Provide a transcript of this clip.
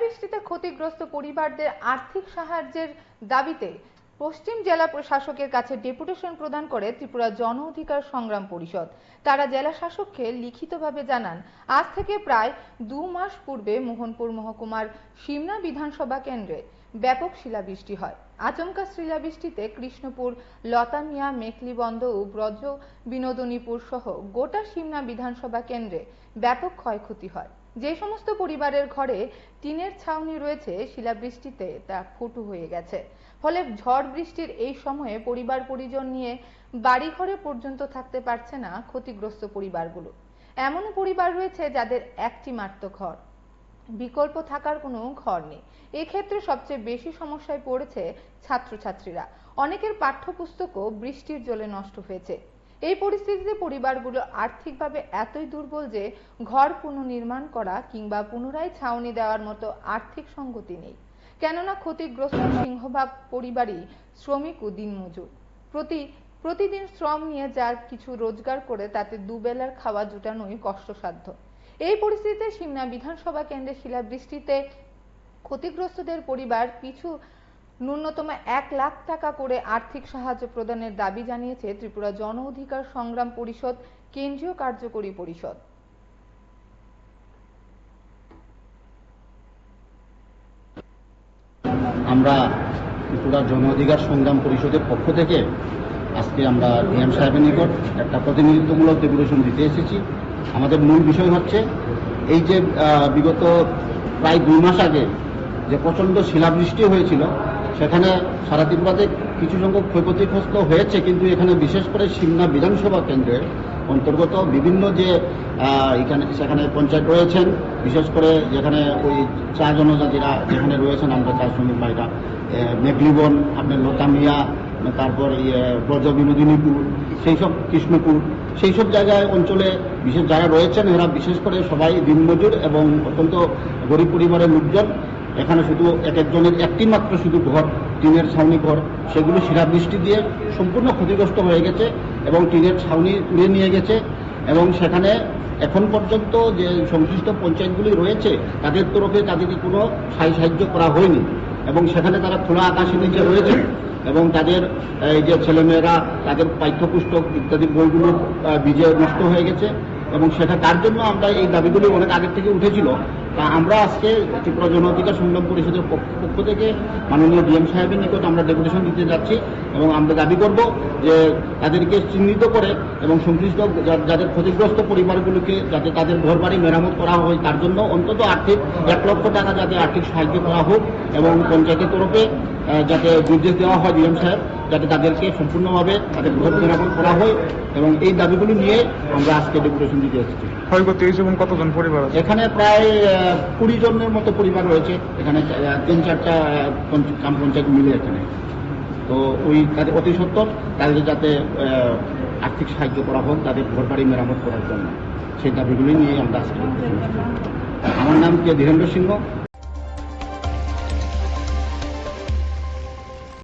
শিলাবৃষ্টিতে ক্ষতিগ্রস্ত পরিবারদের আর্থিক সাহায্যের দাবিতে পশ্চিম জেলা প্রশাসকের কাছে ডেপুটেশন প্রদান করে ত্রিপুরা জন অধিকার সংগ্রাম পরিষদ। তারা জেলা শাসককে লিখিতভাবে জানান, আজ থেকে প্রায় 2 মাস পূর্বে মোহনপুর মহকুমার সিমনা বিধানসভা কেন্দ্রে ব্যাপক শিলাবৃষ্টি হয়। আচমকা শিলাবৃষ্টিতে কৃষ্ণপুর, লতামিয়া, মেখলিবন্দ ও ব্রজ বিনোদনীপুর সহ গোটা সিমনা বিধানসভা কেন্দ্রে ব্যাপক ক্ষয়ক্ষতি হয়। যে সমস্ত পরিবারের ঘরে টিনের ছাউনি রয়েছে, শিলাবৃষ্টিতে তা ফুটো হয়ে গেছে। ফলে ঝড় বৃষ্টির এই সময়ে পরিবার পরিজন নিয়ে বাড়িঘরে পর্যন্ত থাকতে পারছে না ক্ষতিগ্রস্ত পরিবারগুলো। এমনও পরিবার রয়েছে যাদের একটি মাত্র ঘর, বিকল্প থাকার কোনো ঘর নেই। এক্ষেত্রে সবচেয়ে বেশি সমস্যায় পড়েছে ছাত্রছাত্রীরা। অনেকের পাঠ্যপুস্তকও বৃষ্টির জলে নষ্ট হয়েছে। এই পরিস্থিতিতে পরিবারগুলো আর্থিকভাবে এতই দুর্বল যে ঘর পুনর্নির্মাণ করা কিংবা পুনরায় ছাউনি দেওয়ার মতো আর্থিক সঙ্গতি নেই। কেননা ক্ষতিগ্রস্ত সিংহভাগ পরিবারই শ্রমিক ও দিনমজুর। প্রতিদিন শ্রম নিয়ে যার কিছু রোজগার করে তাতে দুবেলার খাওয়া জোটানোই কষ্টসাধ্য। এই পরিস্থিতিতে সিমনা বিধানসভা কেন্দ্রে শিলাবৃষ্টিতে ক্ষতিগ্রস্তদের পরিবার পিছু ন্যূনতম 1 লাখ টাকা করে আর্থিক সাহায্য প্রদানের দাবি জানিয়েছে ত্রিপুরা জন অধিকার সংগ্রাম পরিষদ কেন্দ্রীয় কার্যকরী পরিষদ। আমরা ত্রিপুরা জন অধিকার সংগ্রাম পরিষদের পক্ষ থেকে আজকে আমরা ডিএম সাহেবের নিকট একটা প্রতিনিধিত্বমূলক ডেপুটেশন দিতে এসেছি। আমাদের মূল বিষয় হচ্ছে এই যে বিগত প্রায় 2 মাস আগে যে প্রচণ্ড শিলাবৃষ্টি হয়েছিল, সেখানে সারা ত্রিপুরাতে কিছু সংখ্যক ক্ষয়ক্ষতিগ্রস্ত হয়েছে, কিন্তু এখানে বিশেষ করে সিমনা বিধানসভা কেন্দ্রের অন্তর্গত বিভিন্ন যে সেখানে পঞ্চায়েত রয়েছেন, বিশেষ করে যেখানে ওই চা জনজাতিরা যেখানে রয়েছেন, আমরা চা শ্রমিক ভাইরা, মেঘলিবন, আপনার লতামিয়া, তারপর ব্রজ বিনোদিনীপুর, সেই সব কৃষ্ণপুর, সেই সব জায়গায় অঞ্চলে বিশেষ যারা রয়েছেন এরা বিশেষ করে সবাই দিনমজুর এবং অত্যন্ত গরিব পরিবারের লোকজন। এখানে শুধু একজনের একটি মাত্র শুধু ঘর, টিনের ছাউনি ঘর, সেগুলো শিলাবৃষ্টি দিয়ে সম্পূর্ণ ক্ষতিগ্রস্ত হয়ে গেছে এবং টিনের ছাউনি উড়ে নিয়ে গেছে। এবং সেখানে এখন পর্যন্ত যে সংশ্লিষ্ট পঞ্চায়েতগুলি রয়েছে তাদের তরফে তাদেরকে কোনো সাহায্য করা হয়নি এবং সেখানে তারা খোলা আকাশের নিচে রয়েছে এবং তাদের এই যে ছেলেমেয়েরা তাদের পাঠ্যপুস্তক ইত্যাদি বইগুলো ভিজে নষ্ট হয়ে গেছে এবং সেটা তার জন্য আমরা এই দাবিগুলি অনেক আগের থেকে উঠেছিল। তা আমরা আজকে ত্রিপুরা জন অধিকার সংগ্রাম পরিষদের পক্ষ থেকে মাননীয় ডিএম সাহেবের নিকট আমরা ডেপুটেশন দিতে যাচ্ছি এবং আমরা দাবি করব যে তাদেরকে চিহ্নিত করে এবং সংশ্লিষ্ট যাদের ক্ষতিগ্রস্ত পরিবারগুলোকে যাতে তাদের ঘরবাড়ি মেরামত করা হয় তার জন্য অন্তত আর্থিক 1 লক্ষ টাকা যাতে আর্থিক সাহায্য করা হোক এবং পঞ্চায়েতের তরফে যাতে নির্দেশ দেওয়া হয় ডিএম সাহেব যাতে তাদেরকে সম্পূর্ণভাবে তাদের ঘর মেরামত করা হয় এবং এই দাবিগুলি নিয়ে আমরা আজকে ডেপুটেশন দিতে এসেছি। ক্ষয়ক্ষতি হয়েছে এবং কতজন পরিবার আছে? এখানে প্রায় 20 জনের মতো পরিবার রয়েছে, এখানে 3-4টা গ্রাম পঞ্চায়েত মিলে এখানে। তো ওই তাদের অতি সত্বর তাদের যাতে আর্থিক সাহায্য করা হোক তাদের ঘরবাড়ি মেরামত করার জন্য, সেই দাবিগুলি নিয়ে আমরা আজকে। আমার নাম কে ধীরেন্দ্র সিংহ।